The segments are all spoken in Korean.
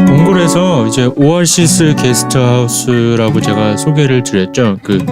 몽골에서 이제 오아시스 게스트하우스라고 제가 소개를 드렸죠. 그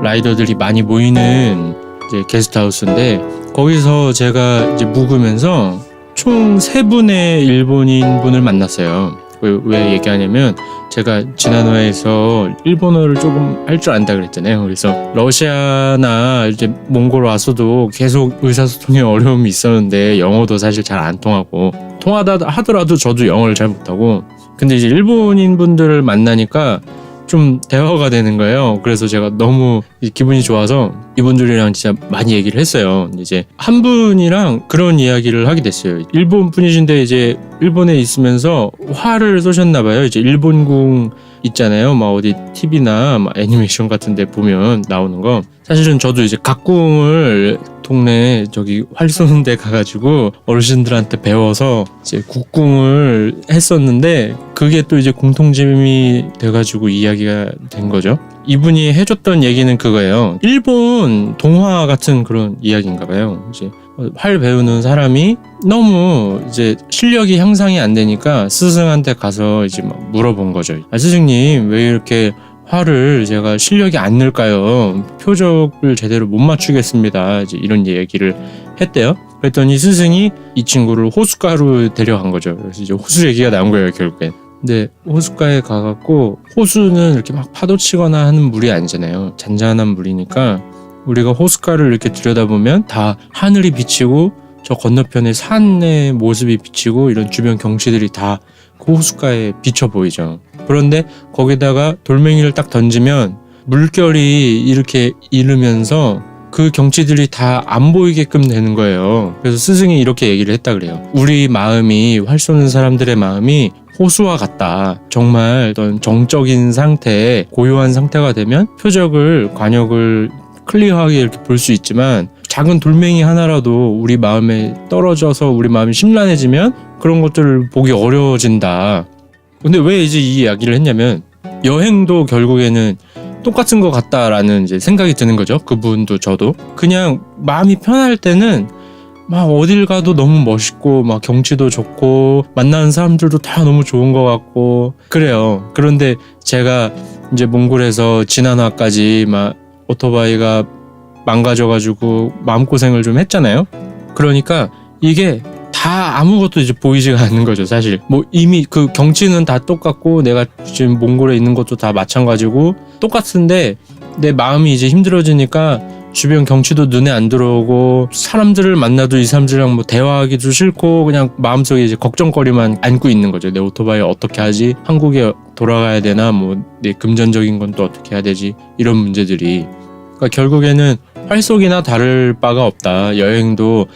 라이더들이 많이 모이는 이제 게스트하우스인데, 거기서 제가 이제 묵으면서 총 3분의 일본인 분을 만났어요. 왜 얘기하냐면, 제가 지난 회에서 일본어를 조금 할 줄 안다 그랬잖아요. 그래서 러시아나 이제 몽골 와서도 계속 의사소통에 어려움이 있었는데, 영어도 사실 잘 안 통하고, 통하다 하더라도 저도 영어를 잘 못하고, 근데 이제 일본인 분들을 만나니까 좀 대화가 되는 거예요. 그래서 제가 너무 기분이 좋아서 이분들이랑 진짜 많이 얘기를 했어요. 이제 한 분이랑 그런 이야기를 하게 됐어요. 일본 분이신데 이제 일본에 있으면서 화를 쏘셨나 봐요. 이제 일본궁 있잖아요. 막 어디 TV나 막 애니메이션 같은 데 보면 나오는 거. 사실은 저도 이제 각궁을 동네 저기 활 쏘는 데 가가지고 어르신들한테 배워서 이제 국궁을 했었는데, 그게 또 이제 공통점이 돼가지고 이야기가 된 거죠. 이분이 해줬던 얘기는 그거예요. 일본 동화 같은 그런 이야기인가 봐요. 이제 활 배우는 사람이 너무 이제 실력이 향상이 안 되니까 스승한테 가서 이제 막 물어본 거죠. 스승님, 왜 이렇게 활을 제가 실력이 안 늘까요? 표적을 제대로 못 맞추겠습니다. 이제 이런 얘기를 했대요. 그랬더니 스승이 이 친구를 호숫가로 데려간 거죠. 그래서 이제 호수 얘기가 나온 거예요, 결국엔. 근데 호숫가에 가갖고, 호수는 이렇게 막 파도 치거나 하는 물이 아니잖아요. 잔잔한 물이니까 우리가 호숫가를 이렇게 들여다보면 다 하늘이 비치고, 저 건너편에 산의 모습이 비치고, 이런 주변 경치들이 다 그 호숫가에 비쳐 보이죠. 그런데 거기다가 돌멩이를 딱 던지면 물결이 이렇게 이르면서 그 경치들이 다 안 보이게끔 되는 거예요. 그래서 스승이 이렇게 얘기를 했다 그래요. 우리 마음이, 활 쏘는 사람들의 마음이 호수와 같다. 정말 어떤 정적인 상태, 고요한 상태가 되면 표적을, 관역을 클리어하게 이렇게 볼 수 있지만, 작은 돌멩이 하나라도 우리 마음에 떨어져서 우리 마음이 심란해지면 그런 것들을 보기 어려워진다. 근데 왜 이제 이 이야기를 했냐면, 여행도 결국에는 똑같은 것 같다라는 이제 생각이 드는 거죠. 그분도 저도. 그냥 마음이 편할 때는 막 어딜 가도 너무 멋있고, 막 경치도 좋고, 만나는 사람들도 다 너무 좋은 것 같고 그래요. 그런데 제가 이제 몽골에서 지난화까지 막 오토바이가 망가져가지고 마음고생을 좀 했잖아요. 그러니까 이게 다 아무것도 이제 보이지가 않는 거죠, 사실. 뭐 이미 그 경치는 다 똑같고, 내가 지금 몽골에 있는 것도 다 마찬가지고 똑같은데, 내 마음이 이제 힘들어지니까 주변 경치도 눈에 안 들어오고, 사람들을 만나도 이 사람들이랑 뭐 대화하기도 싫고, 그냥 마음속에 이제 걱정거리만 안고 있는 거죠. 내 오토바이 어떻게 하지? 한국에 돌아가야 되나? 뭐 내 금전적인 건 또 어떻게 해야 되지? 이런 문제들이. 그러니까 결국에는 활속이나 다를 바가 없다. 여행도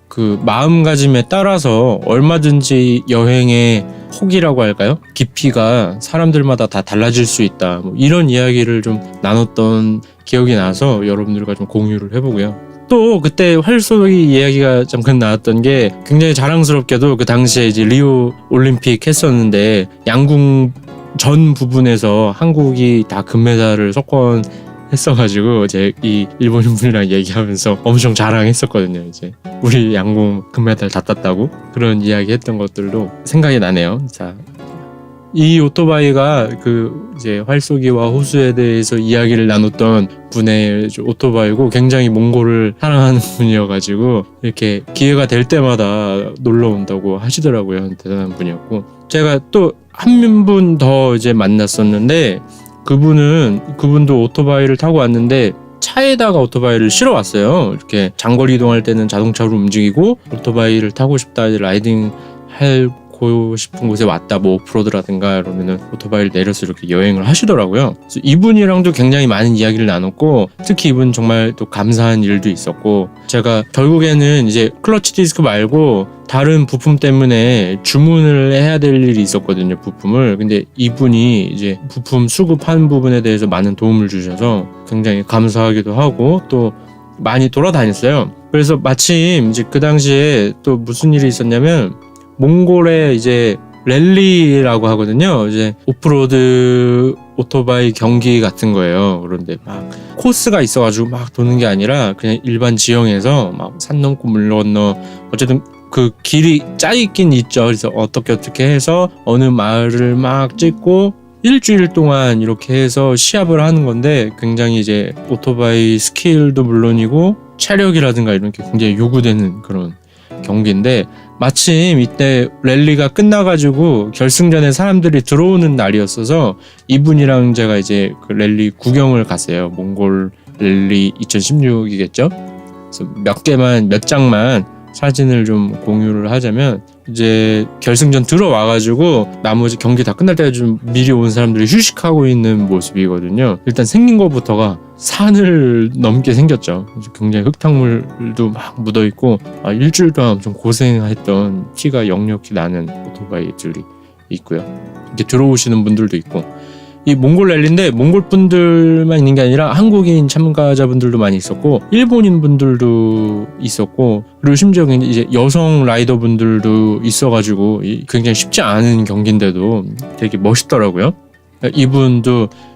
그 마음가짐에 따라서 얼마든지 여행의 폭이라고 할까요? 깊이가 사람들마다 다 달라질 수 있다. 뭐 이런 이야기를 좀 나눴던 기억이 나서 여러분들과 좀 공유를 해보고요. 또 그때 활쏘기 이야기가 잠깐 나왔던 게, 굉장히 자랑스럽게도 그 당시에 이제 리오 올림픽 했었는데, 양궁 전 부분에서 한국이 다 금메달을 석권했어가지고 제 이 일본인 분이랑 얘기하면서 엄청 자랑했었거든요. 이제 우리 양궁 금메달 다 땄다고, 그런 이야기 했던 것들도 생각이 나네요. 자, 이 오토바이가 그 이제 활쏘기와 호수에 대해서 이야기를 나눴던 분의 오토바이고, 굉장히 몽골을 사랑하는 분이어가지고 이렇게 기회가 될 때마다 놀러 온다고 하시더라고요. 대단한 분이었고, 제가 또 한 분 더 이제 만났었는데, 그분도 오토바이를 타고 왔는데 차에다가 오토바이를 실어 왔어요. 이렇게 장거리 이동할 때는 자동차로 움직이고, 오토바이를 타고 싶다, 라이딩 하고 싶은 곳에 왔다, 뭐 오프로드라든가 이러면은 오토바이를 내려서 이렇게 여행을 하시더라고요. 그래서 이분이랑도 굉장히 많은 이야기를 나눴고, 특히 이분 정말 또 감사한 일도 있었고, 제가 결국에는 이제 클러치 디스크 말고 다른 부품 때문에 주문을 해야 될 일이 있었거든요, 부품을. 근데 이분이 이제 부품 수급하는 부분에 대해서 많은 도움을 주셔서 굉장히 감사하기도 하고, 또 많이 돌아다녔어요. 그래서 마침 이제 그 당시에 또 무슨 일이 있었냐면 몽골에 이제 랠리라고 하거든요. 이제 오프로드 오토바이 경기 같은 거예요. 그런데 막 코스가 있어가지고 막 도는 게 아니라 그냥 일반 지형에서 막 산 넘고 물 건너 어쨌든 그 길이 짜 있긴 있죠. 그래서 어떻게 해서 어느 마을을 막 찍고 일주일 동안 이렇게 해서 시합을 하는 건데 굉장히 이제 오토바이 스킬도 물론이고 체력이라든가 이런 게 굉장히 요구되는 그런 경기인데 마침 이때 랠리가 끝나가지고 결승전에 사람들이 들어오는 날이었어서 이분이랑 제가 이제 그 랠리 구경을 갔어요. 몽골 랠리 2016이겠죠. 그래서 몇 장만 사진을 좀 공유를 하자면 이제 결승전 들어와가지고 나머지 경기 다 끝날 때까지 좀 미리 온 사람들이 휴식하고 있는 모습이거든요. 일단 생긴 것부터가 산을 넘게 생겼죠. 굉장히 흙탕물도 막 묻어있고 일주일 동안 엄청 고생했던 티가 역력히 나는 오토바이들이 있고요. 이렇게 들어오시는 분들도 있고 이 몽골 랠리인데 몽골 분들만 있는 게 아니라 한국인 참가자분들도 많이 있었고 일본인 분들도 있었고 그리고 심지어 이제 여성 라이더 분들도 있어가지고 굉장히 쉽지 않은 경기인데도 되게 멋있더라고요.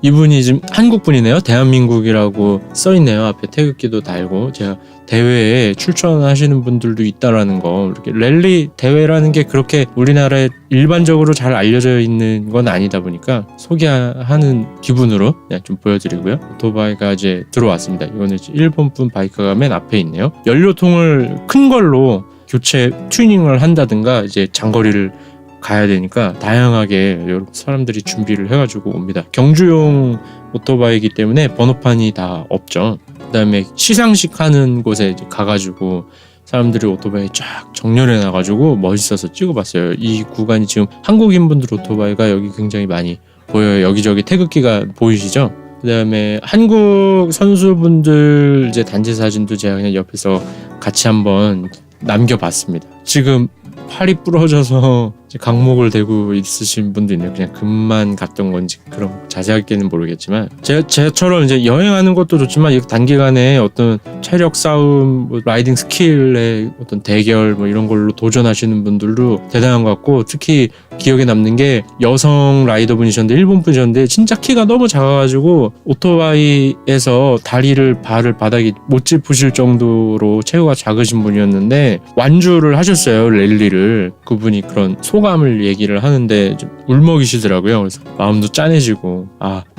이분이 지금 한국 분이네요. 대한민국이라고 써있네요. 앞에 태극기도 달고 제가 대회에 출전하시는 분들도 있다라는 거 이렇게 랠리 대회라는 게 그렇게 우리나라에 일반적으로 잘 알려져 있는 건 아니다 보니까 소개하는 기분으로 그냥 좀 보여드리고요. 오토바이가 이제 들어왔습니다. 이거는 이제 일본분 바이크가 맨 앞에 있네요. 연료통을 큰 걸로 교체 튜닝을 한다든가 이제 장거리를 가야 되니까 다양하게 여러 사람들이 준비를 해가지고 옵니다. 경주용 오토바이이기 때문에 번호판이 다 없죠. 그 다음에 시상식 하는 곳에 이제 가가지고 사람들이 오토바이 쫙 정렬해 놔가지고 멋있어서 찍어봤어요. 이 구간이 지금 한국인 분들 오토바이가 여기 굉장히 많이 보여요. 여기저기 태극기가 보이시죠? 그 다음에 한국 선수분들 이제 단체 사진도 제가 그냥 옆에서 같이 한번 남겨봤습니다. 지금 팔이 부러져서 강목을 대고 있으신 분도 있네요. 그냥 금만 갔던 건지 그런 자세하게는 모르겠지만 제처럼 이제 여행하는 것도 좋지만 단기간에 어떤 체력 싸움, 라이딩 스킬의 어떤 대결 이런 걸로 도전하시는 분들도 대단한 것 같고 특히 기억에 남는 게 여성 라이더 분이셨는데 일본 분이셨는데 진짜 키가 너무 작아가지고 오토바이에서 발을 바닥에 못 짚으실 정도로 체구가 작으신 분이었는데 완주를 하셨어요. 랠리를. 그분이 그런 소감을 얘기를 하는데 좀 울먹이시더라고요. 그래서 마음도 짠해지고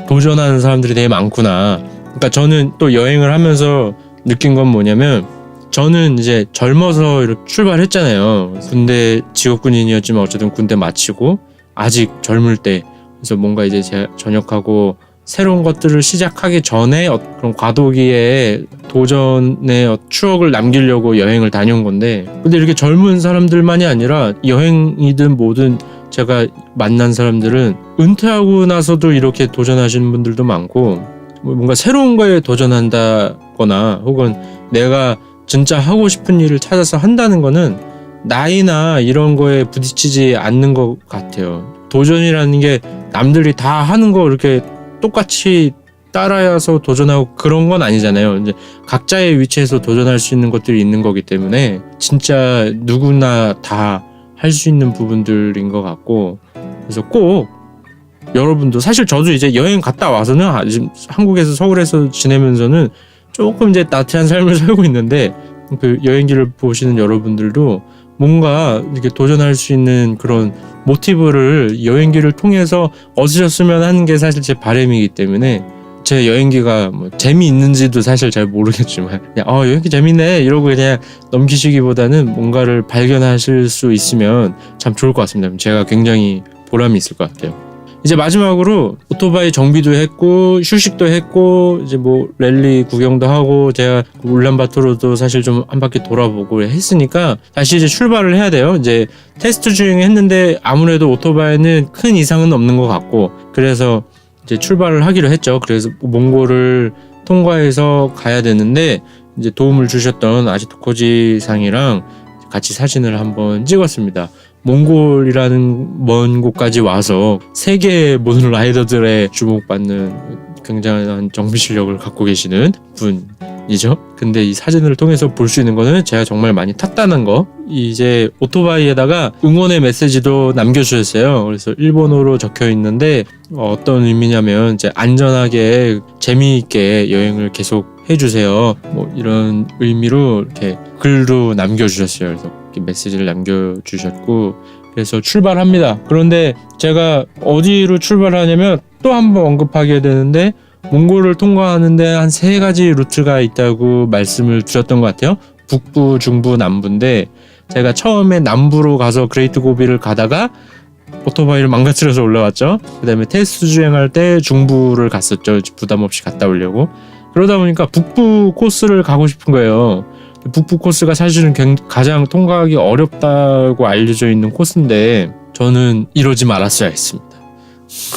도전하는 사람들이 되게 많구나. 그러니까 저는 또 여행을 하면서 느낀 건 뭐냐면 저는 이제 젊어서 이렇게 출발했잖아요. 군대 직업군인이었지만 어쨌든 군대 마치고 아직 젊을 때 그래서 뭔가 이제 제가 전역하고 새로운 것들을 시작하기 전에 그런 과도기에 도전의 추억을 남기려고 여행을 다녀온 건데 근데 이렇게 젊은 사람들만이 아니라 여행이든 뭐든 제가 만난 사람들은 은퇴하고 나서도 이렇게 도전하시는 분들도 많고 뭔가 새로운 거에 도전한다거나 혹은 내가 진짜 하고 싶은 일을 찾아서 한다는 거는 나이나 이런 거에 부딪히지 않는 것 같아요. 도전이라는 게 남들이 다 하는 거 이렇게 똑같이 따라서 도전하고 그런 건 아니잖아요. 이제 각자의 위치에서 도전할 수 있는 것들이 있는 거기 때문에 진짜 누구나 다 할 수 있는 부분들인 것 같고 그래서 꼭 여러분도 사실 저도 이제 여행 갔다 와서는 지금 한국에서 서울에서 지내면서는 조금 이제 나태한 삶을 살고 있는데 그 여행기를 보시는 여러분들도 뭔가 이렇게 도전할 수 있는 그런 모티브를 여행기를 통해서 얻으셨으면 하는 게 사실 제 바람이기 때문에 제 여행기가 재미있는지도 사실 잘 모르겠지만 그냥 여행기 재밌네 이러고 그냥 넘기시기보다는 뭔가를 발견하실 수 있으면 참 좋을 것 같습니다. 제가 굉장히 보람이 있을 것 같아요. 이제 마지막으로 오토바이 정비도 했고 휴식도 했고 이제 랠리 구경도 하고 제가 울란바토르도 사실 좀 한 바퀴 돌아보고 했으니까 다시 이제 출발을 해야 돼요. 이제 테스트 주행했는데 아무래도 오토바이는 큰 이상은 없는 것 같고 그래서 이제 출발을 하기로 했죠. 그래서 몽골을 통과해서 가야 되는데 이제 도움을 주셨던 아지토코지 상이랑 같이 사진을 한번 찍었습니다. 몽골이라는 먼 곳까지 와서 세계 모든 라이더들의 주목받는 굉장한 정비 실력을 갖고 계시는 분이죠. 근데 이 사진을 통해서 볼 수 있는 거는 제가 정말 많이 탔다는 거. 이제 오토바이에다가 응원의 메시지도 남겨주셨어요. 그래서 일본어로 적혀 있는데 어떤 의미냐면 이제 안전하게 재미있게 여행을 계속 해주세요. 뭐 이런 의미로 이렇게 글로 남겨주셨어요. 그래서 이렇게 메시지를 남겨주셨고 그래서 출발합니다. 그런데 제가 어디로 출발하냐면 또 한번 언급하게 되는데 몽골을 통과하는데 한 3가지 루트가 있다고 말씀을 드렸던 것 같아요. 북부, 중부, 남부인데 제가 처음에 남부로 가서 그레이트 고비를 가다가 오토바이를 망가뜨려서 올라왔죠. 그 다음에 테스트 주행할 때 중부를 갔었죠. 부담 없이 갔다 오려고. 그러다 보니까 북부 코스를 가고 싶은 거예요. 북부 코스가 사실은 가장 통과하기 어렵다고 알려져 있는 코스인데 저는 이러지 말았어야 했습니다.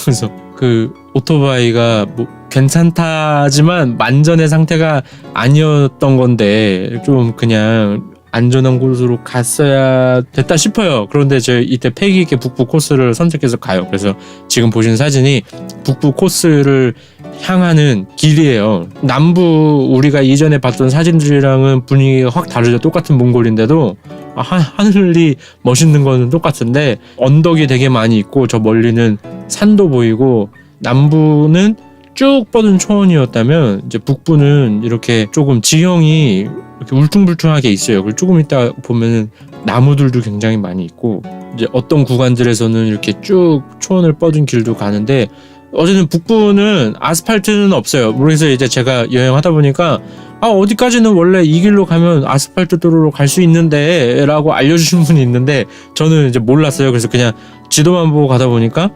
그래서 그 오토바이가 뭐 괜찮다지만 만전의 상태가 아니었던 건데 좀 그냥 안전한 곳으로 갔어야 됐다 싶어요. 그런데 제가 이때 패기 있게 북부 코스를 선택해서 가요. 그래서 지금 보시는 사진이 북부 코스를 향하는 길이에요. 남부 우리가 이전에 봤던 사진들이랑은 분위기가 확 다르죠. 똑같은 몽골인데도 하늘이 멋있는 거는 똑같은데 언덕이 되게 많이 있고 저 멀리는 산도 보이고 남부는 쭉 뻗은 초원이었다면 이제 북부는 이렇게 조금 지형이 이렇게 울퉁불퉁하게 있어요. 그리고 조금 이따 보면은 나무들도 굉장히 많이 있고 이제 어떤 구간들에서는 이렇게 쭉 초원을 뻗은 길도 가는데 어제는 북부는 아스팔트는 없어요. 그래서 이제 제가 여행하다 보니까 어디까지는 원래 이 길로 가면 아스팔트 도로로 갈 수 있는데 라고 알려주신 분이 있는데 저는 이제 몰랐어요. 그래서 그냥 지도만 보고 가다 보니까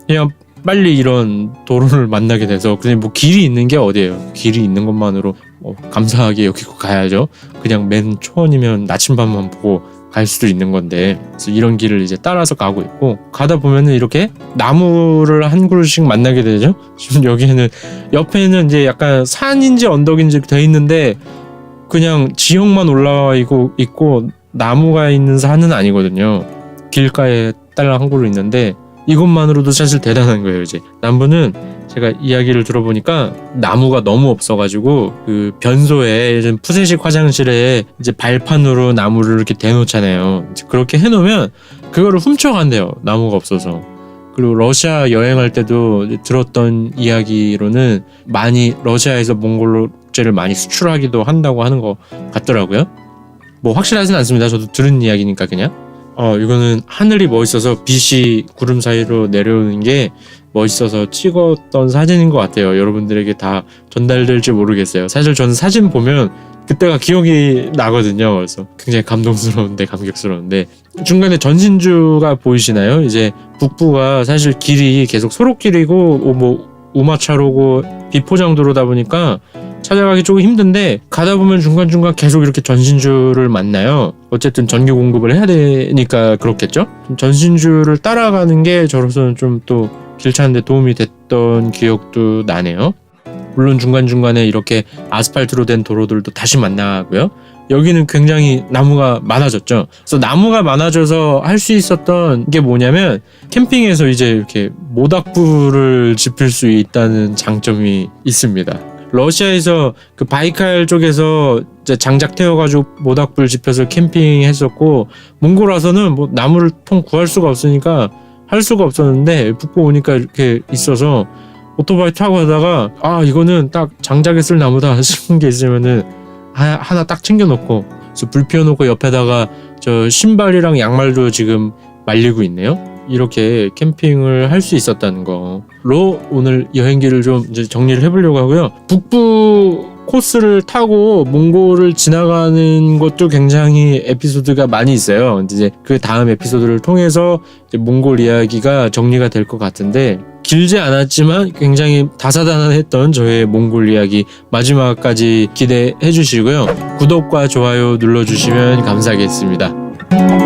그냥 빨리 이런 도로를 만나게 돼서 그냥 뭐 길이 있는 게 어디예요. 길이 있는 것만으로 감사하게 여기고 가야죠. 그냥 맨 초원이면 나침반만 보고 갈 수도 있는 건데 그래서 이런 길을 이제 따라서 가고 있고 가다 보면은 이렇게 나무를 한 그루씩 만나게 되죠. 지금 여기에는 옆에는 이제 약간 산인지 언덕인지 돼 있는데 그냥 지형만 올라와 있고 나무가 있는 산은 아니거든요. 길가에 딸랑 한 그루 있는데 이것만으로도 사실 대단한 거예요. 이제 남부는 제가 이야기를 들어보니까 나무가 너무 없어가지고 그 변소에 푸세식 화장실에 이제 발판으로 나무를 이렇게 대놓잖아요. 이제 그렇게 해놓으면 그거를 훔쳐간대요. 나무가 없어서. 그리고 러시아 여행할 때도 들었던 이야기로는 많이 러시아에서 몽골제를 많이 수출하기도 한다고 하는 것 같더라고요. 뭐 확실하진 않습니다. 저도 들은 이야기니까 그냥. 이거는 하늘이 멋있어서 빛이 구름 사이로 내려오는 게 멋있어서 찍었던 사진인 것 같아요. 여러분들에게 다 전달될지 모르겠어요. 사실 저는 사진 보면 그때가 기억이 나거든요. 그래서 굉장히 감격스러운데 중간에 전신주가 보이시나요? 이제 북부가 사실 길이 계속 소록길이고 뭐 우마차로고 비포장도로다 보니까 찾아가기 조금 힘든데 가다 보면 중간중간 계속 이렇게 전신주를 만나요. 어쨌든 전기 공급을 해야 되니까 그렇겠죠? 전신주를 따라가는 게 저로서는 좀 또 길 찾는 데 도움이 됐던 기억도 나네요. 물론 중간중간에 이렇게 아스팔트로 된 도로들도 다시 만나고요. 여기는 굉장히 나무가 많아졌죠. 그래서 나무가 많아져서 할 수 있었던 게 뭐냐면 캠핑에서 이제 이렇게 모닥불을 지필 수 있다는 장점이 있습니다. 러시아에서 그 바이칼 쪽에서 이제 장작 태워가지고 모닥불 지펴서 캠핑했었고 몽골 와서는 뭐 나무를 통 구할 수가 없으니까 할 수가 없었는데 북부 오니까 이렇게 있어서 오토바이 타고 가다가 이거는 딱 장작에 쓸 나무다 싶은 게 있으면은 하나 딱 챙겨놓고 그래서 불 피워놓고 옆에다가 저 신발이랑 양말도 지금 말리고 있네요. 이렇게 캠핑을 할 수 있었다는 거로 오늘 여행기를 좀 이제 정리를 해보려고 하고요. 북부 코스를 타고 몽골을 지나가는 것도 굉장히 에피소드가 많이 있어요. 이제 그 다음 에피소드를 통해서 이제 몽골 이야기가 정리가 될 것 같은데 길지 않았지만 굉장히 다사다난했던 저의 몽골 이야기 마지막까지 기대해 주시고요. 구독과 좋아요 눌러주시면 감사하겠습니다.